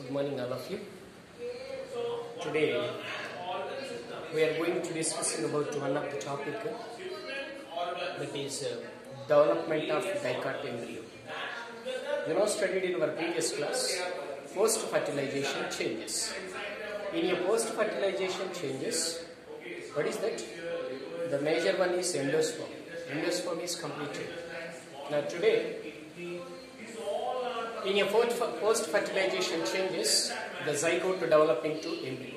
Good morning, all of you. Today we are going to discuss about one of the topic that is development of dicot embryo. Studied in our previous class post-fertilization changes. In your post-fertilization changes, what is that? The major one is endosperm. Endosperm is completed. Now today, in your post-fertilization changes, the zygote develop into embryo.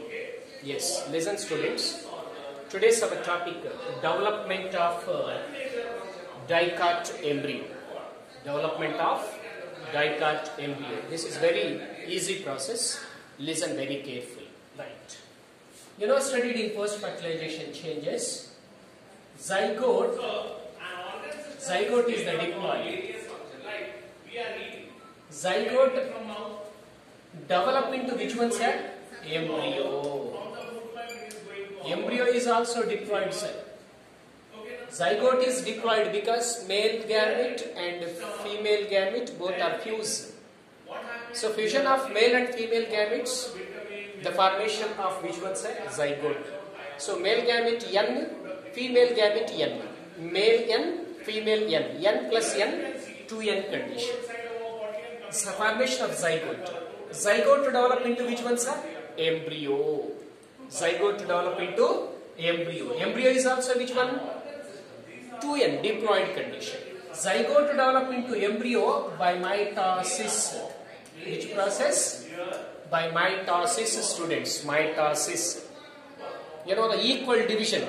Yes, listen students. Today's our topic, development of dicot embryo. Development of dicot embryo. This is very easy process. Listen very carefully. Right. Studied in post-fertilization changes, zygote is the diploid. Zygote develop into which one, sir? Embryo. Embryo is also diploid, sir. Zygote is diploid because male gamete and female gamete both are fused. So fusion of male and female gametes, the formation of which one, sir? Zygote. So male gamete N, female gamete N. Male N, female N. N plus N, 2N condition. It's a formation of zygote. Zygote to develop into which one, sir? Embryo. Zygote to develop into embryo. Embryo is also which one? 2N, diploid condition. Zygote to develop into embryo by mitosis. Which process? By mitosis, students. Mitosis. The equal division.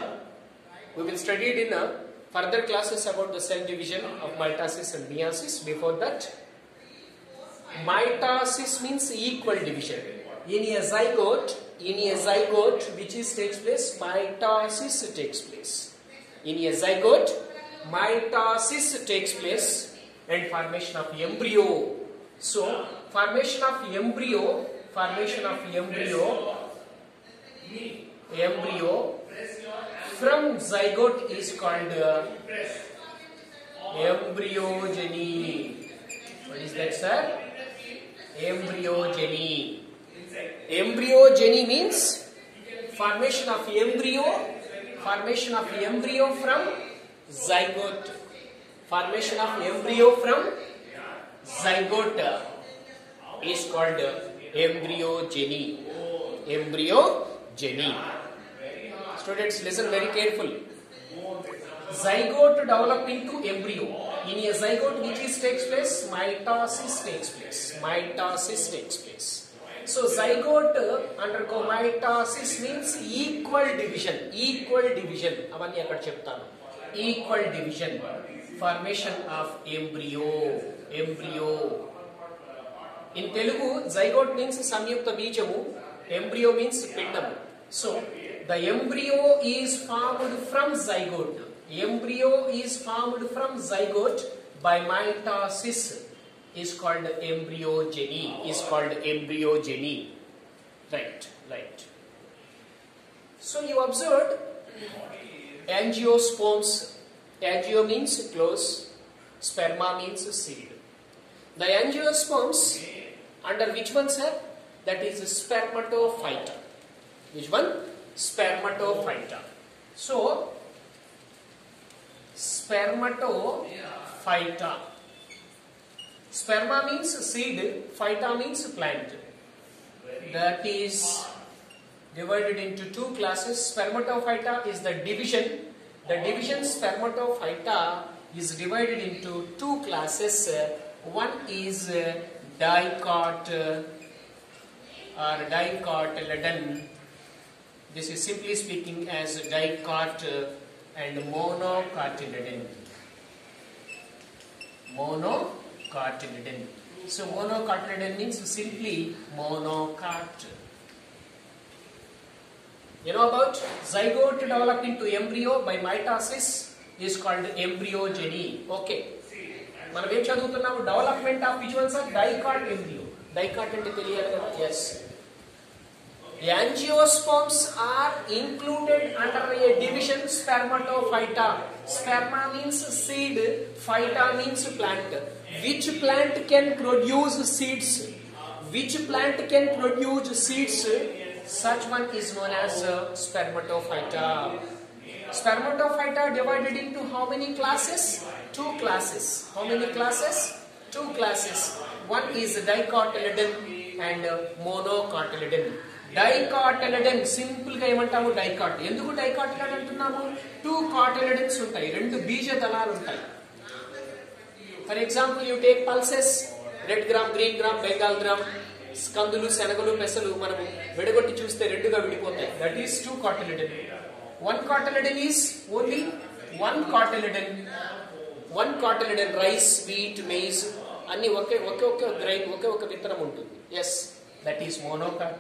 We will study it in further classes about the cell division of mitosis and meiosis. Before that, mitosis means equal division. In a zygote which takes place, mitosis takes place. In a zygote, mitosis takes place and formation of embryo. So, formation of embryo from zygote is called embryogeny. What is that, sir? Embryogeny. Embryogeny means formation of embryo from zygote. Formation of embryo from zygote is called embryogeny. Embryogeny. Students, listen very carefully. Zygote develop into embryo. In a zygote which takes place, mitosis takes place. Mitosis takes place. So zygote undergo mitosis means equal division. Equal division. Avani akkada cheptanu. Equal division. Formation of embryo. Embryo. In Telugu, zygote means samyukta beejamu. Embryo means pindam. So the embryo is formed from zygote. Embryo is formed from zygote by mitosis. Is called embryogeny. Right. So you observed angiosperms. Angio means close, sperma means seed. The angiosperms under which one, sir? That is spermatophyta. Which one? Spermatophyta. So spermatophyta. Sperma means seed, phyta means plant. That is divided into two classes. Spermatophyta is the division. The division spermatophyta is divided into two classes. One is dicot or dicotyledon. This is simply speaking as dicot and monocotyledon. Monocotyledon. So monocotyledon means simply monocot. About zygote developed into embryo by mitosis is called embryogeny. Okay. మనం ఏం చదువుతున్నాము? Development of which one, sir? Dicot embryo. Dicot అంటే తెలియాలి కదా? yes. Angiosperms are included under a division spermatophyta. Sperma means seed, phyta means plant. Which plant can produce seeds? which plant can produce seeds, such one is known as spermatophyta. Spermatophyta divided into how many classes? 2 classes. How many classes? 2 classes. One is dicotyledon and monocotyledon. Dicotyledon simple గా ఏమంటాము dicot. ఎందుకు డైకాటిలెడన్ అంటున్నాము? 2 cotyledons ఉంటాయి, 2 బీజ దళాలు ఉంటాయి. For example you take pulses, red gram, green gram, Bengal gram, కందులు, శనగలు, పెసలు మనం విడగొట్టి చూస్తే రెండుగా విడిపోతాయి. That is 2 cotyledon. 1 cotyledon is only 1 cotyledon. 1 cotyledon, rice, wheat, maize అన్ని ఒకే గ్రైన్, ఒకే విత్తనం ఉంటుంది. Yes, that is monocot.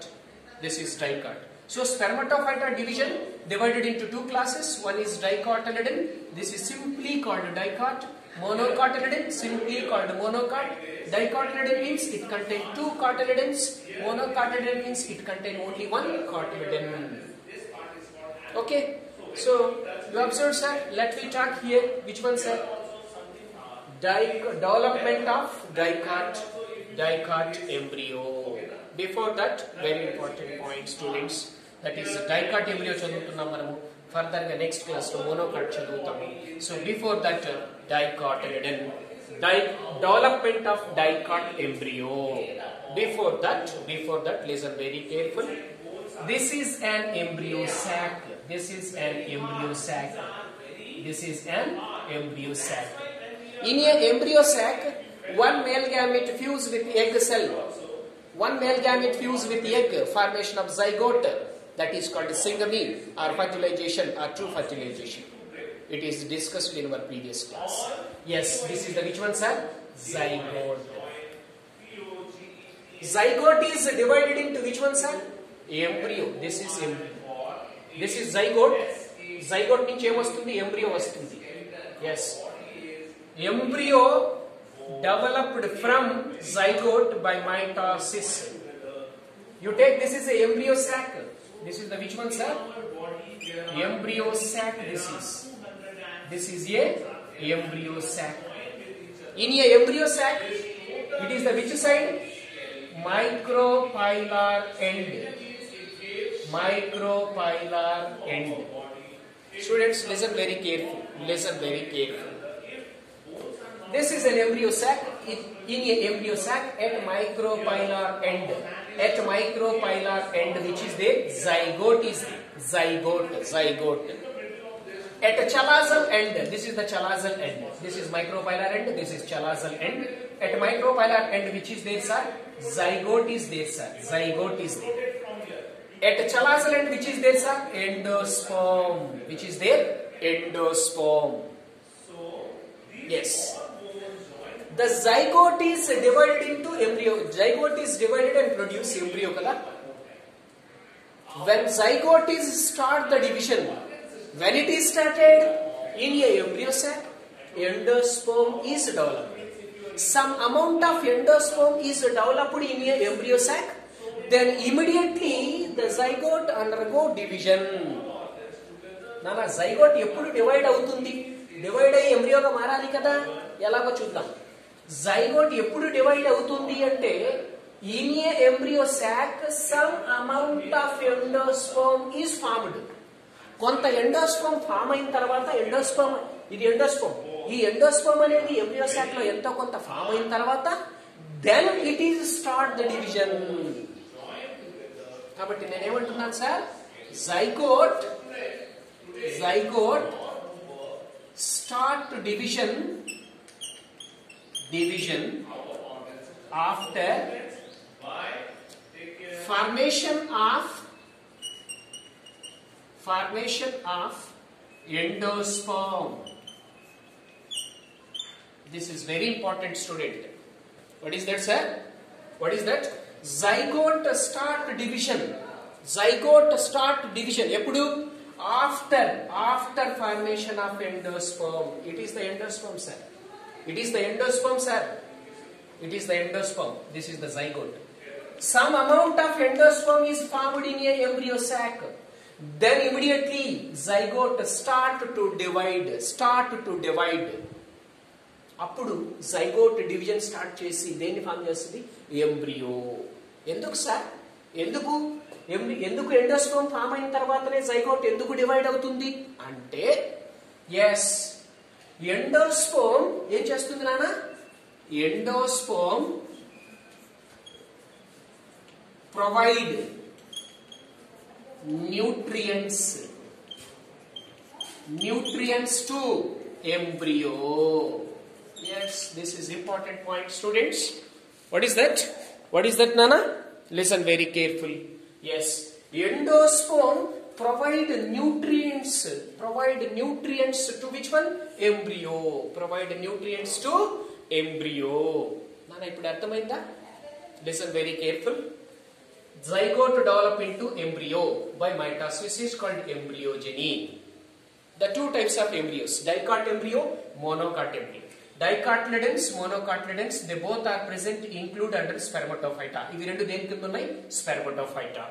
This is dicot. So spermatophyta division divided into 2 classes. One is dicotyledon. This is simply called dicot. Monocotyledon, simply called monocot. Dicotyledon means it contains 2 cotyledons. Monocotyledon means it contains only 1 cotyledon. Okay. So you observe, sir. Let me talk here. Which one, sir? Development of dicot embryo. Before that, very important point, students. That is dicot embryo chaduvutunnam manamu. Further ga next class lo monocot chaduvutam. So before that, dicotyledon, development of dicot embryo. Before that, listen very careful. This is an embryo sac. This is an embryo sac. In a embryo sac, one male gamete fused with egg cell. One male gamete fused with egg, formation of zygote. That is called syngamy or fertilization or true fertilization. It is discussed in our previous class. Yes, this is the which one, sir? Zygote. Zygote is divided into which one, sir? Embryo. This is embryo. This is zygote. Zygote nunchi em vastundi? Embryo vastundi. Yes. Embryo developed from zygote by mitosis. You take, this is a embryo sac. This is the which one, sir? Embryo sac. This is a embryo sac. In a embryo sac, it is the which side? Micropylar end. Students, listen very careful. This is an embryo sac. In a embryo sac at micropylar end. Which is there? Zygote is there. Zygote. At a chalazal end. This is the chalazal end. This is micropylar end. This is chalazal end. At micropylar end, which is there, sir? Zygote is there, sir. At a chalazal end, which is there, sir? Endosperm. Which is there? Endosperm. Yes. The zygote is divided into embryo. Zygote is divided and produce embryo. When zygote is start the division, when it is started in a embryo sac, endosperm is developed. Some amount of endosperm is developed in a embryo sac. Then immediately the zygote undergo division. Nana zygote eppudu divide avutundi? Divide ayi embryo ga marali kada? Elago chuddam. Zygote eppudu divide avutundi ante, in a embryo sac some amount of endosperm is formed. కొంత endosperm form అయిన తర్వాత endosperm ఈ endosperm అనేది embryo sac లో ఎంతో కొంత form అయిన తర్వాత then it is start the division. కాబట్టి నేనేమంటున్నాను sir, zygote start division after formation of endosperm. This is very important, student. What is that, sir? What is that? Zygote start division. Eppudu? After formation of endosperm. It is the endosperm, sir. This is the zygote. Some amount of endosperm is formed in a embryo sac. Then immediately zygote start to divide. అప్పుడు zygote division start చేసి దేన్ని form చేస్తుంది? Embryo. ఎందుకు sir? ఎందుకు ఎందుకు ఎండోస్పోమ్ form అయిన తర్వాతనే zygote ఎందుకు డివైడ్ అవుతుంది అంటే, ఎస్, ఎండోస్పోమ్ ఏం చేస్తుంది నాన్న? Endosperm provide nutrients to embryo. Yes, this is important point, students. What is that? What is that, Nana? Listen very carefully. Yes, endosperm provide nutrients to which one? Embryo. Provide nutrients to embryo. Nana, ippudu arthamainda? Listen very careful. Zygote develop into embryo by mitosis is called embryogeny. The two types of embryos, dicot embryo, monocot embryo. Dicotyledons, monocotyledons, they both are present, include under spermatophyta. ఇవి రెండు దేని కింద ఉన్నాయి? Spermatophyta.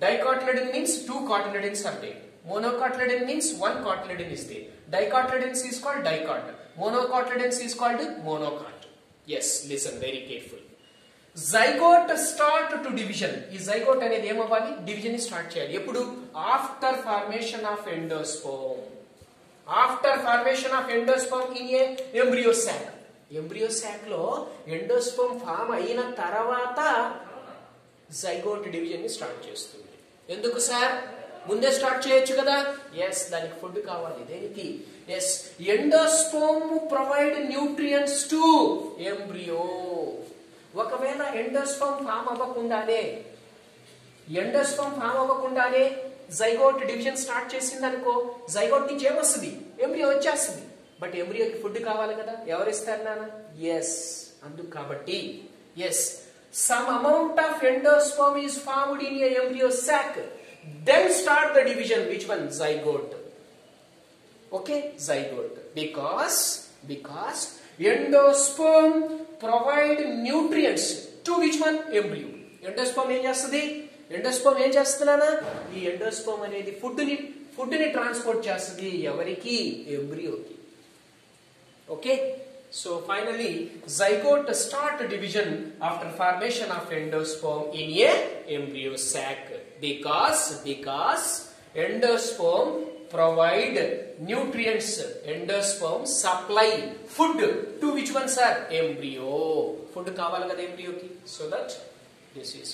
Dicotyledon means two cotyledons are there. Monocotyledon means one cotyledon is there. Dicotyledons is called dicot. Monocotyledons is called monocot. Yes, listen very carefully. Zygote start to division. ఈ zygote అనేది ఏమవ్వాలి? Division start చేయాలి. ఎప్పుడు? After formation of endosperm. After formation of endosperm in a embryo sac. Embryo sac లో endosperm form అయిన తర్వాత zygote division ని start చేస్తుంది. ఎందుకు సార్? ముందే స్టార్ట్ చేయొచ్చు కదా? ఎస్, దానికి ఫుడ్ కావాలి. దేనికి? Yes, endosperm provide nutrients to embryo. ఒకవేళ ఎండోస్పర్మ్ ఫామ్ అవ్వకుండానే జైగోట్ డివిజన్ స్టార్ట్ చేసింది అనుకో, జైగోట్ నుంచి ఏమొస్తుంది? ఎంబ్రియో వచ్చేస్తుంది. బట్ ఎంబ్రియోకి ఫుడ్ కావాలి కదా? ఎవరిస్తారు నాన్న? ఎస్, అందుకు కాబట్టి yes, some amount of endosperm is formed in a embryo sac, then start the division. Which one? Zygote. Okay, zygote. Because endosperm provide nutrients to which one? Embryo. Endosperm ఏం చేస్తుంది? Endosperm ఏం చేస్తున్నానా? ఈ endosperm అనేది food ని transport చేస్తుంది. ఎవరికి? ఎంబ్రియోకి. Okay, so finally zygote start division after formation of endosperm in a embryo sac, because endosperm provide nutrients, endosperm supply food to which one, sir? Embryo. Food కావాలి కదా embryoకి. So that this is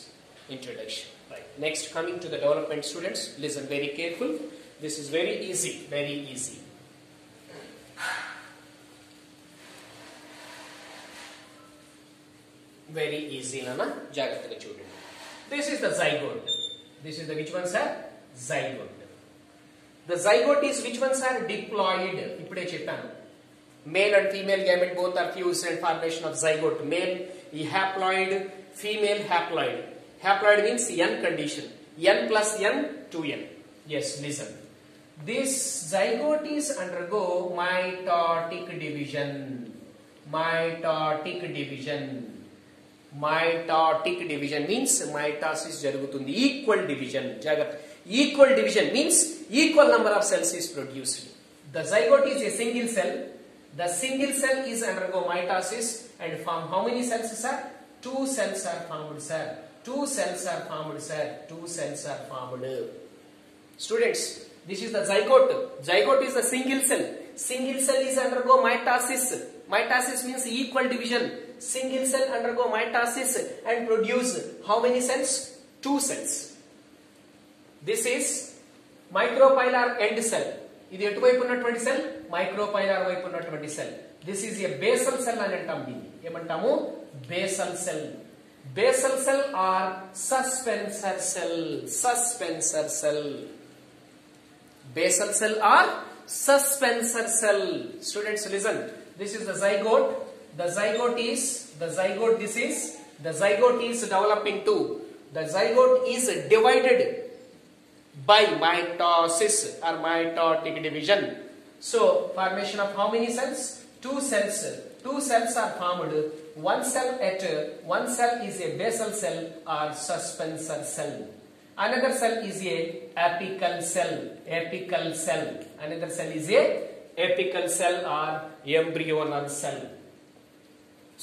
introduction. Right. Next, coming to the development, students, listen very careful. This is very easy, very easy. Very easy, Nana. Jagrataga chudandi. This is the zygote. This is the which one, sir? Zygote. The zygote is which ones are diploid. Ippude cheppanu. Male and female gamete both are fused and formation of zygote. Male haploid, female haploid. Haploid means N condition. N plus N, 2N. Yes, listen. This zygote is undergo mitotic division. Mitotic division means mitosis jarugutundi. Equal division. Equal division means equal number of cells is produced. The zygote is a single cell. The single cell is undergo mitosis and form how many cells, sir? 2 cells are formed, sir. 2 cells are formed, sir. 2 cells are formed. Students, this is the zygote. Zygote is a single cell. Single cell is undergo mitosis. Mitosis means equal division. Single cell undergo mitosis and produce how many cells? 2 cells. This is micropylar end cell. ఇది ఎటువైపు ఉన్నటువంటి cell? Micropylar వైపు ఉన్నటువంటి cell. This is a basal cell అని అంటాం. దీన్ని ఏమంటాము? Basal cell. Basal cell or suspensor cell. Suspensor cell. Basal cell or suspensor cell. Students, listen. This is the zygote. The zygote is developing to. The zygote is divided by mitosis or mitotic division. So, formation of how many cells? 2 cells. 2 cells are formed. One cell is a basal cell or suspensor cell. Another cell is a apical cell. Another cell is a apical cell or embryonal cell.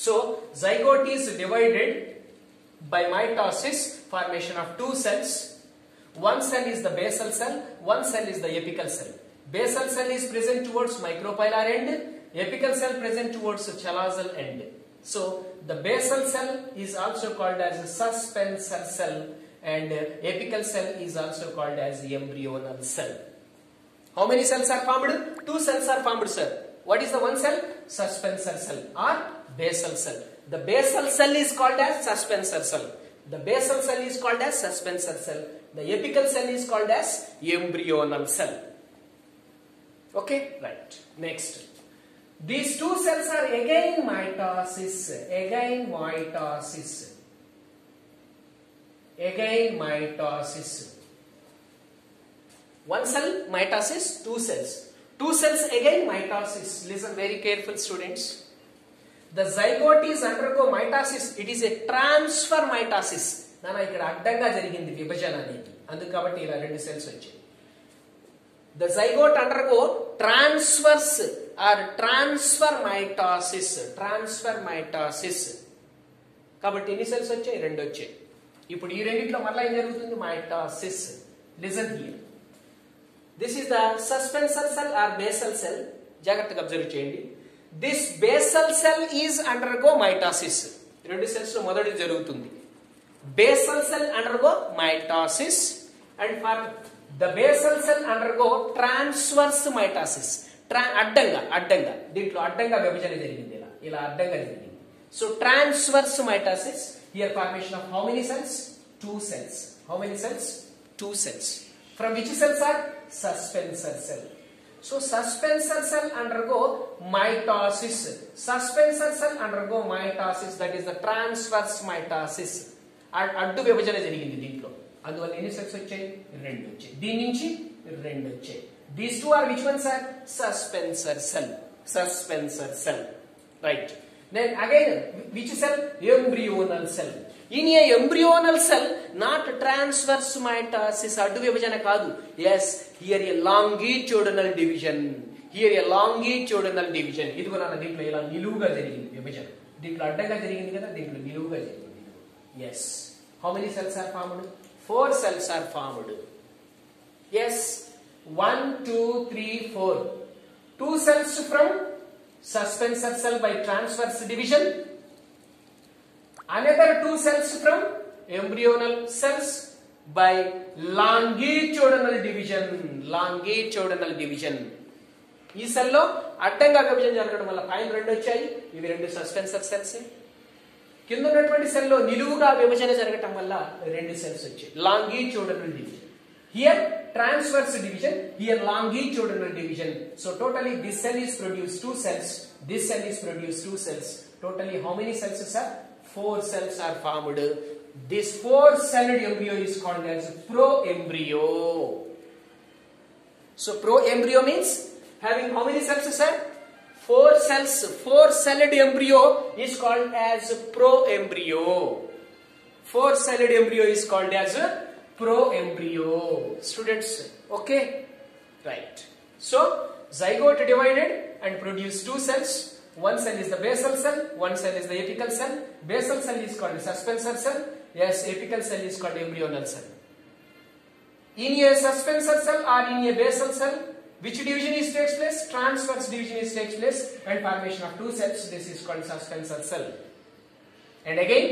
So zygote is divided by mitosis, formation of two cells. One cell is the basal cell, one cell is the apical cell. Basal cell is present towards micropylar end, apical cell present towards callosal end. So the basal cell is also called as a suspensor cell, and apical cell is also called as the embryonal cell. How many cells are formed? Two cells are formed, sir. What is the one cell? Suspensor cell or basal cell. The basal cell is called as suspensor cell. The basal cell is called as suspensor cell. The apical cell is called as embryonal cell. Okay, right. Next. These two cells are again mitosis. Again mitosis. Again mitosis. One cell mitosis, two cells. Two cells again mitosis. Listen very careful, students. The zygote is undergo mitosis. It is a transfer mitosis. Nana ikkada addanga jarigindi vibhajana anedi. Andu kabatti ila rendu cells vachayi. The zygote undergo transverse or transfer mitosis. Transfer mitosis. Kabatti enni cells vachayi? Rendu vachayi. Ippudu ee renditlo malla em jarugutundi? Mitosis. Listen here. This is the suspensor cell or basal cell. Jagattaga observe cheyandi. This basal cell is undergo mitosis. Rendu cells lo modadi jarugutundi. Basal cell undergo mitosis, and for the basal cell undergo transverse mitosis. Addanga దీంట్లో అడ్డంగా విభజన జరిగింది. ఇలా అడ్డంగా జరిగింది. So transverse mitosis. Here formation of how many cells? Two cells. How many cells? Two cells. From which cells are? Suspensor cell. So suspensor cell undergo mitosis. Suspensor cell undergo mitosis, that is the transverse mitosis. అడ్డు విభజన జరిగింది దీంట్లో. అందువల్ల ఎన్ని cells వచ్చాయి? రెండు వచ్చాయి. దీని నుంచి రెండు వచ్చాయి. These two are which ones are? Suspensor cell. Suspensor cell. Right. Then again, which cell? Embryonal cell. In a embryonal cell, not transverse mitosis, addu vibhajana kaadu. Yes, here a longitudinal division. Here a longitudinal division. Idigo nana deentlo ila niluvuga jarigindi vibhajana. Deentlo addanga jarigindi kada, deentlo niluvuga jarigindi. Yes. How many cells are formed? 4 cells are formed. Yes. 1, 2, 3, 4. 2 cells from suspensor cell by transverse division. Another 2 cells from embryonal cells by longitudinal division. Longitudinal division. ఈ సెల్లో అడ్డంగా విభజన జరగడం వల్ల పైన రెండు వచ్చాయి. ఇవి రెండు సస్పెన్సర్ సెల్స్. కింద ఉన్నటువంటి సెల్లో నిలువుగా విభజన జరగడం వల్ల రెండు సెల్స్ వచ్చాయి. Longitudinal division. Here transverse division, here longitudinal division. So totally this cell is produced 2 cells. This cell is produced 2 cells. Totally how many cells, sir? 4 cells are formed. This 4-celled embryo is called as proembryo. So proembryo means having how many cells, sir? 4 cells. 4-celled embryo is called as proembryo. 4-celled embryo is called as proembryo. Students, okay? Right. So zygote divided and produced 2 cells. One cell is the basal cell, one cell is the apical cell. Basal cell is called suspensor cell. Yes, apical cell is called embryonal cell. In a suspensor cell or in a basal cell, which division is takes place? Transverse division is takes place, and formation of 2 cells. This is called suspensor cell. And again,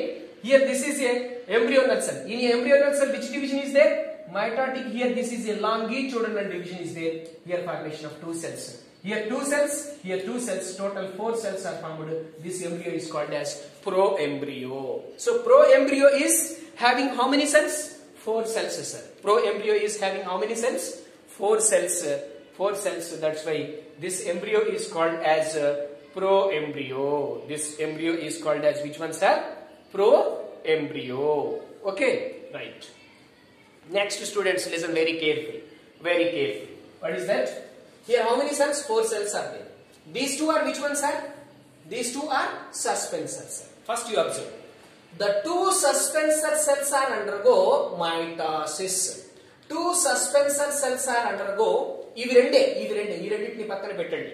here this is a embryonal cell. In a embryonal cell, which division is there? Mitotic. Here this is a longitudinal division is there. Here formation of 2 cells. Here 2 cells, here 2 cells, total 4 cells are formed. This embryo is called as proembryo. So proembryo is having how many cells? 4 cells, sir. Proembryo is having how many cells? 4 cells. 4 cells. That's why this embryo is called as proembryo. This embryo is called as which one, sir? Proembryo. Okay, right. Next, students, listen very carefully. Very carefully. What is that? Here how many cells? 4 cells are there. These two are which ones, sir? These two are suspensor cells. First you observe. The 2 suspensor cells are undergo mitosis. 2 suspensor cells are undergo. ఇవి రెండే ఈ రెండింటిని పక్కన పెట్టండి.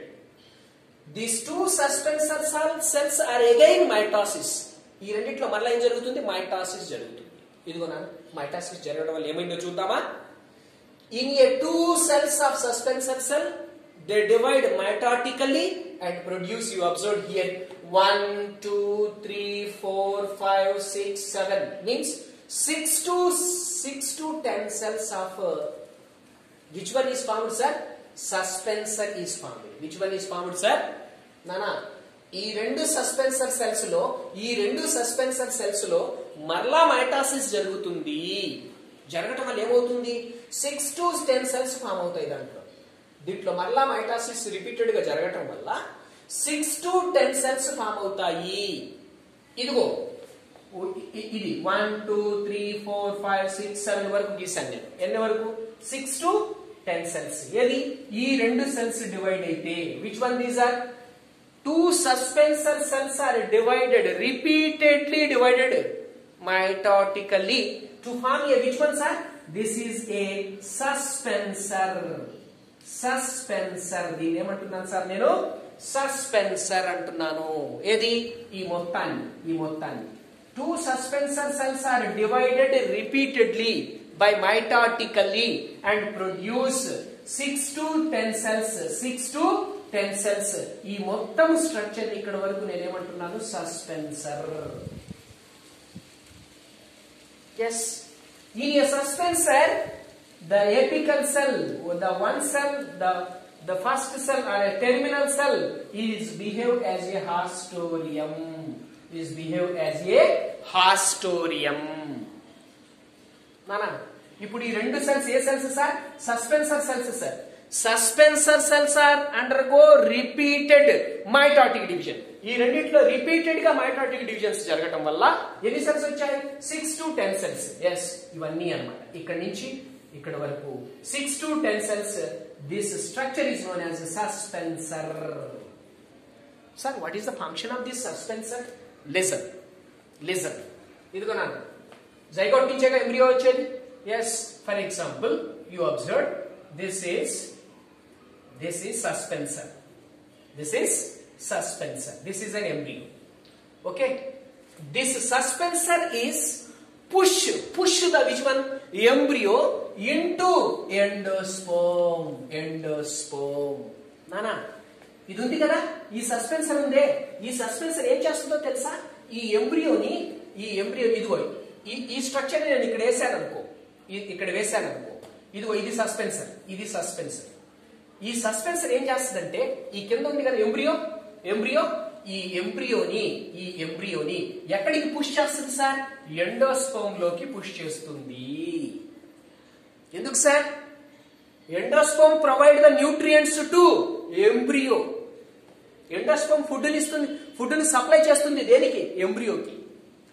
These 2 suspensor cells are again mitosis. ఈ రెండిట్లో మరలా ఏం జరుగుతుంది? మైటాసిస్ జరుగుతుంది. ఇదిగో నాన్న, మైటాసిస్ జరగడం వల్ల ఏమైందో చూద్దామా? In a 2 cells of suspensor cell, they divide mitotically and produce, you observe here, 1, 2, 3, 4, 5, 6, 7, means 6 to 10 cells of which one is formed, sir? Suspensor is formed. Which one is formed, sir? Nana, ఈ రెండు సస్పెన్సర్ cells లో మరలా mitosis జరుగుతుంది. జరగటం వల్ల ఏమవుతుంది? 6 to 10 cells form అవుతాయి. దీంట్లో మరలా మైటాసిస్ రిపీటెడ్ గా జరగటం వల్ల 6 to 10 cells ఫామ్ అవుతాయి. ఇదిగో ఇది 1, 2, 3, 4, 5, 6, 7 వరకు గీసాను నేను. ఎన్ని వరకు? 6 to 10 cells. ఏది? ఈ రెండు సెల్స్ డివైడ్ అయితే, which one these are? 2 suspensor cells are divided, repeatedly divided mitotically to form a, which one, sir? This is a suspensor. దీన్ని ఏమంటున్నాను సార్ నేను? సస్పెన్సర్ అంటున్నాను. ఏది? ఈ మొత్తాన్ని 2 suspensor cells are divided repeatedly by mitotically and produce 6 to 10 cells. 6 to 10 cells. ఈ మొత్తం structure ఇక్కడ వరకు నేను ఏమంటున్నాను? సస్పెన్సర్. yes, in a suspensor, the apical cell, the one cell, the first cell or a terminal cell is behaved as a haustorium. నానా, ఇప్పుడు ఈ రెండు cells ఏ cells sir? Suspensor cells sir. Suspensor cells are undergo repeated mitotic division. ఈ రెండిట్లో repeated గా mitotic divisions జరగటం వల్ల ఎన్ని సెల్స్ వచ్చాయి? 6 to 10 cells. ఎస్, ఇవన్నీ అన్నమాట. ఇక్కడ నుంచి ఇక్కడ వరకు 6 to 10 cells. This structure is known as suspensor. Sir, what is the function of this suspensor? Listen. ఇదిగో నాన్న, జైగోట్ నుంచేగా ఎంబ్రియో వచ్చేది. Yes, for example you observe, this is suspensor. This is an embryo. Okay, this suspensor is push the which one? Embryo into endosperm. నానా, ఇది ఉంది కదా, ఈ సస్పెన్సర్ ఉందే, ఈ సస్పెన్సర్ ఏం చేస్తుందో తెలుసా? ఈ ఎంబ్రియో ఇదిగో ఈ స్ట్రక్చర్ నేను ఇక్కడ వేసాను అనుకో, ఇదిగో ఇది సస్పెన్సర్. ఈ సస్పెన్సర్ ఏం చేస్తుందంటే, ఈ కింద ఉంది కదా ఎంబ్రియో, ఈ ఎంబ్రియోని ఎక్కడికి పుష్ చేస్తుంది సార్? ఎండోస్పర్మ్ లోకి పుష్ చేస్తుంది. ఎందుకు sir? Endosperm provide the nutrients to embryo. Endosperm food ని సప్లై చేస్తుంది దేనికి? ఎంబ్రియోకి.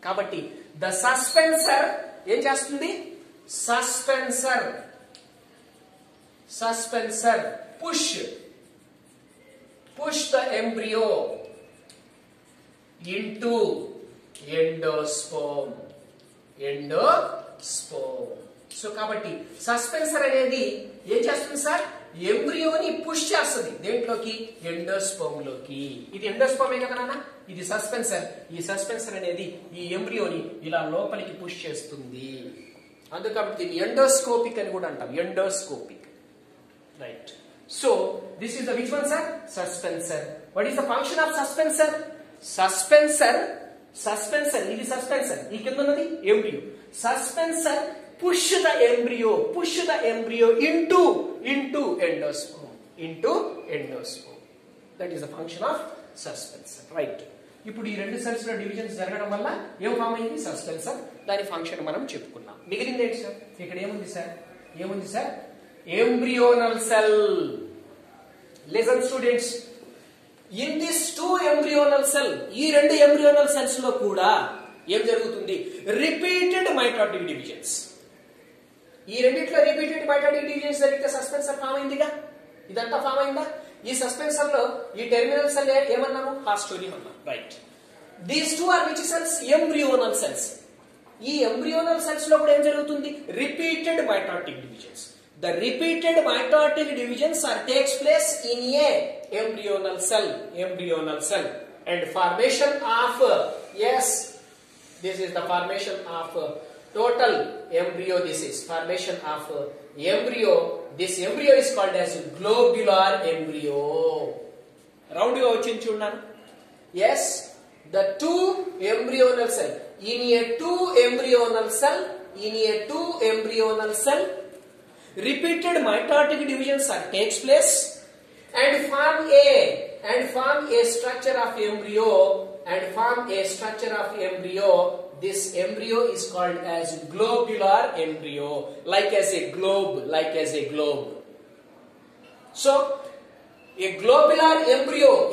కాబట్టి ద సస్పెన్సర్ ఏం చేస్తుంది? Suspensor push the embryo into endosperm. So కాబట్టి సస్పెన్సర్ అనేది ఏం చేస్తుంది సార్? ఎంబ్రియోని పుష్ చేస్తుంది దేంట్లోకి? ఎండోస్పర్మ్ లోకి. ఇది ఎండోస్పర్మే కదా నాన్న, ఇది సస్పెన్సర్. ఈ సస్పెన్సర్ అనేది ఈ ఎంబ్రియోని ఇలా లోపలికి పుష్ చేస్తుంది. అందుకని దీన్ని ఎండోస్కోపిక్ అని కూడా అంటాం. Endoscopic. Right. So this is the which one, sir? Suspensor. What is the function of suspensor? Suspensor. ఇది suspensor. ఈ కింద ఉన్నది embryo. Suspensor push the embryo into endosperm. That is the function of suspensor. Right. ఇప్పుడు ఈ రెండు cells లో divisions జరగడం వల్ల ఏం ఫామ్ అయింది? సస్పెన్సర్. దాని ఫంక్షన్ మనం చెప్పుకున్నాం. మిగిలింది ఏంటి సార్? ఇక్కడ ఏముంది sir? embryonal cell. Listen students, in this 2 embryonal cell, ఈ రెండు embryonal cells లో కూడా ఏం జరుగుతుంది? Repeated mitotic divisions. ఈ రెండిట్లో రిపీటెడ్ మైటాటిక్ డివిజన్స్ జరిగితే సస్పెన్సర్ ఫామ్ అయిందిగా. ఇదంతా ఫామ్ అయిందా? ఈ సస్పెన్సర్ లో ఈ టెర్మినల్ సెల్ ఏమన్నాము? హాస్టోరియం అన్నాం. Right. These 2 are which cells? Embryonal cells. ఈ ఎంబ్రియోనల్ సెల్స్ లో కూడా ఏం జరుగుతుంది? Repeated mitotic divisions. The repeated mitotic divisions takes place in a embryonal cell and formation of This is the formation of total embryo. This is formation of embryo. This embryo is called as globular embryo. Round ga vachindi chudunna. Yes, the two embryonal cell. In a two embryonal cell, repeated mitotic divisions takes place and form a structure of embryo. This embryo is called as globular embryo, like as a globe. So a globular embryo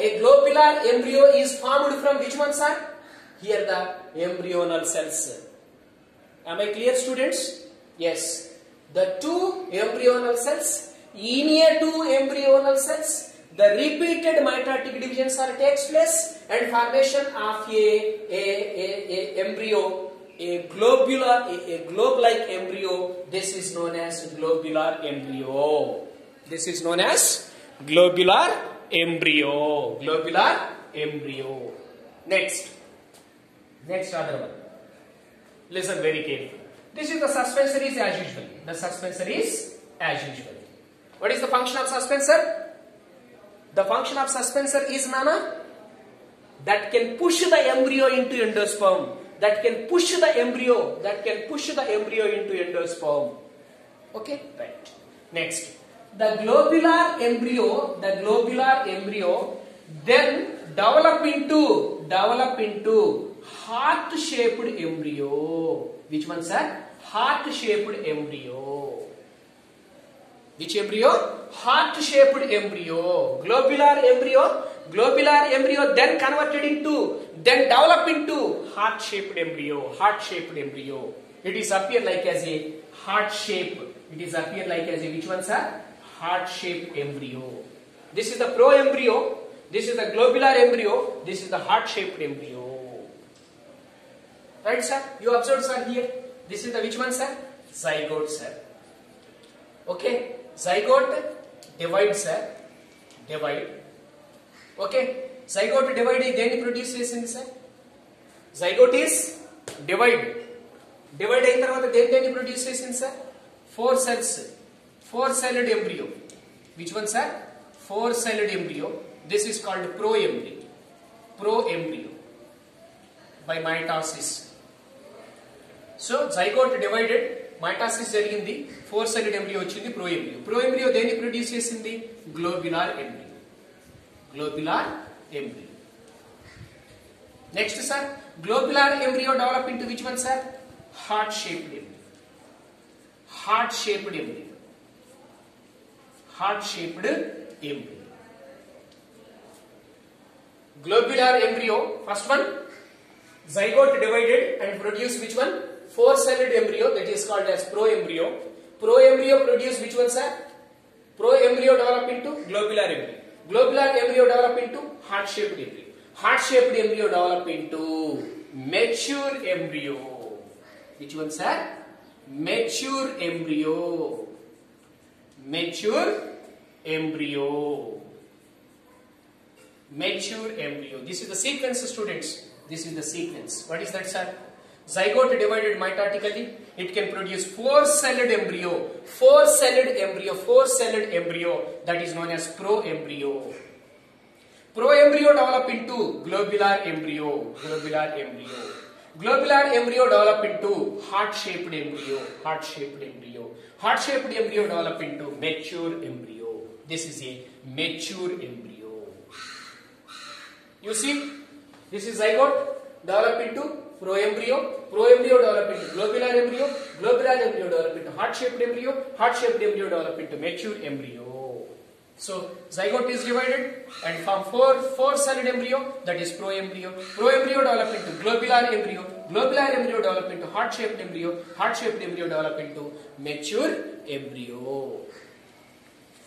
is formed from which one, sir? Here the embryonal cells. Am I clear, students? Yes. The two embryonal cells. In a two embryonal cells, the repeated mitotic divisions takes place and formation of a embryo, a globe-like embryo. This is known as globular embryo. Globular embryo. Next other one. Listen very carefully. This is the suspensor is as usual. What is the function of suspensor? The function of suspensor is, Nana, that can push the embryo into endosperm. Okay, right. Next, the globular embryo then develop into heart-shaped embryo. Which one, sir? Heart-shaped embryo. Which embryo? Heart-shaped embryo. Globular embryo then develop into heart-shaped embryo. It is appear like as a heart shape. Which one, sir? Heart-shaped embryo. This is the pro-embryo. This is the globular embryo. This is the heart-shaped embryo. Right, sir? You observe, sir, here. This is the which one, sir? Zygote, sir. Okay. Zygote divide, sir. Okay. Zygote divide is then produce in, sir. Zygote is divide. Divide in tarvata then produce in, sir. 4 celled embryo. Which one, sir? 4-celled embryo. This is called pro-embryo by mitosis. So zygote divided, mitosis jarigindi, 4-celled embryo vachindi pro-embryo deni produce chesindi globular embryo. Next, sir, globular embryo develop into which one, sir? Heart-shaped embryo. Globular embryo, first one, zygote divided and produce which one? 4-celled embryo, that is called as pro-embryo. Pro-embryo produce which one, sir? Pro-embryo develop into globular embryo. Globular embryo develop into heart-shaped embryo. Heart-shaped embryo develop into mature embryo. Which one, sir? Mature embryo. This is the sequence, students. This is the sequence. What is that, sir? Zygote divided mitotically, it can produce 4-celled embryo. 4-celled embryo, that is known as pro-embryo. Pro-embryo develop into globular embryo. Globular embryo develop into heart-shaped embryo. Heart-shaped embryo develop into mature embryo. This is a mature embryo. You see, this is zygote develop into pro-embryo. Pro-embryo develop into globular embryo. Globular embryo develop into heart-shaped embryo. Heart-shaped embryo develop into mature embryo. So zygote is divided and form 4-celled embryo, that is pro-embryo. Pro-embryo develop into globular embryo. Globular embryo develop into heart-shaped embryo. Heart-shaped embryo develop into mature embryo.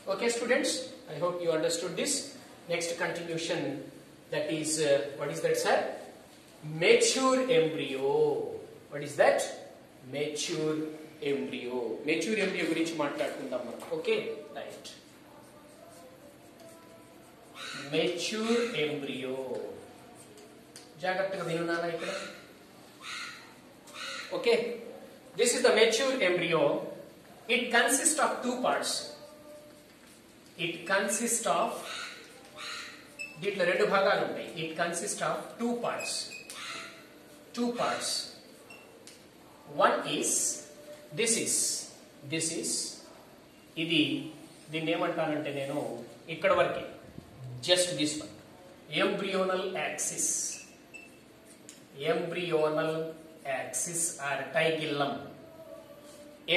Okay, students, I hope you understood this. Next continuation, that is what is that, sir? Mature embryo. What is that? Mature embryo. Mature embryo gurinchi maatladukundam మనం. Okay, right. Mature embryo. జాగ్రత్తగా విను నాన్న ఇక్కడ. Okay, this is the mature embryo. It consists of two parts. It consists of, దీంట్లో రెండు భాగాలు ఉంటాయి. It consists of two parts. One is this is ఇది, దీన్ని ఏమంటానంటే నేను ఇక్కడ వరకే, just this one, embryonal axis are టైగిల్లం.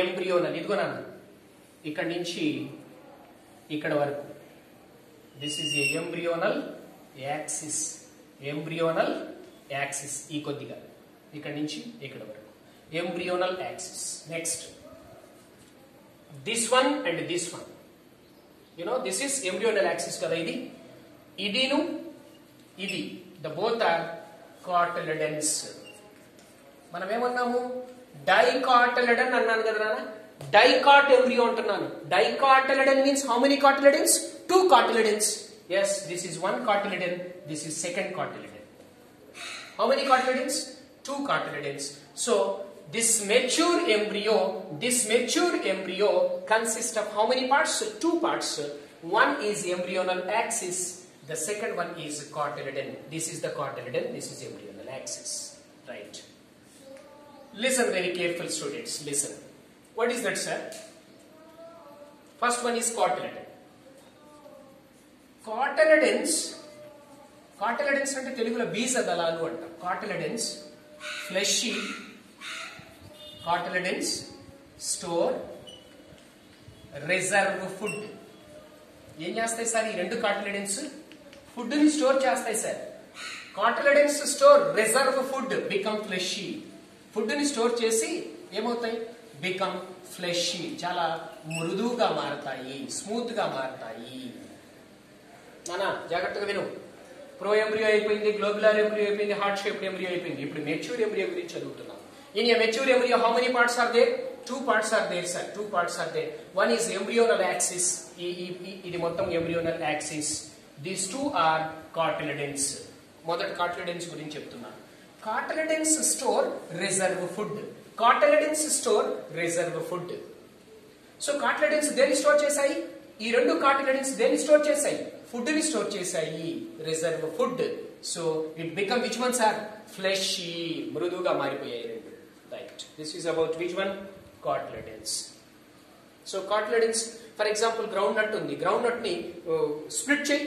ఎంబ్రియోనల్, ఇదిగో నాన్న, ఇక్కడ నుంచి ఇక్కడ వరకు, this is a embryonal axis, ఈ కొద్దిగా ఇక్కడ నుంచి ఇక్కడ వరకు embryonal axis. Next this one and this one, this is embryonal axis కదా, ఇదిను ఇది, ద బోత్ ఆర్ కార్టిలెడన్స్. మనం ఏమన్నాము, డైకాటిలెడన్ అన్నాను కదా నాన్న, డైకాట్ ఎంబ్రియో అంటున్నాను. Dicotyledon means how many cotyledons? 2 cartiledons. Yes, this is one cartiledon, this is second cartiledon. How many cartiledons? 2 cartiledons. So this mature embryo consists of how many parts? 2 parts. One is embryonal axis, the second one is cartiledon. This is the cartiledon, this is embryonal axis. Right. Listen very careful, students. Listen. What is that, sir? First one is cartiledon. Cotyledons అంటే తెలుగులో బీజదళాలు అంటాం. Cotyledons store reserve food. ఏం చేస్తాయి sir ఈ రెండు cotyledons? Food ని store చేస్తాయి sir. Cotyledons store reserve food, become fleshy. Food ని స్టోర్ చేసి ఏమవుతాయి? బికమ్ ఫ్లెషీ, చాలా మృదువుగా మారతాయి, స్మూత్ గా మారతాయి. నానా జాగ్రత్తగా విను. ప్రో ఎంబ్రియో అయిపోయింది, గ్లోబులర్ ఎంబ్రియో అయిపోయింది, హార్ట్ షేప్డ్ ఎంబ్రియో అయిపోయింది. ఇప్పుడు మెచ్యూర్ ఎంబ్రియో గురించి చదువుతున్నాం. In a mature embryo how many parts are there? 2 parts are there, sir. 2 parts are there. One is embryonal axis. ఇది మొత్తం embryonal axis. These two are cartiledons. మొదటి cartiledons గురించి చెప్తున్నాను. Cartiledons store reserve food. So cartiledons దేన్ని store చేశాయి? ఈ రెండు cartiledons దేన్ని స్టోర్ చేశాయి? ఫుడ్ ని స్టోర్ చేశాయి, reserve food. So it become which ones are fleshy, మృదువుగా మారిపోయాయి రెండు. Right. This is about which one? Cotyledons. So cotyledons, for example groundnut ఉంది, గ్రౌండ్ నట్ ని స్ప్లిట్ చేయి.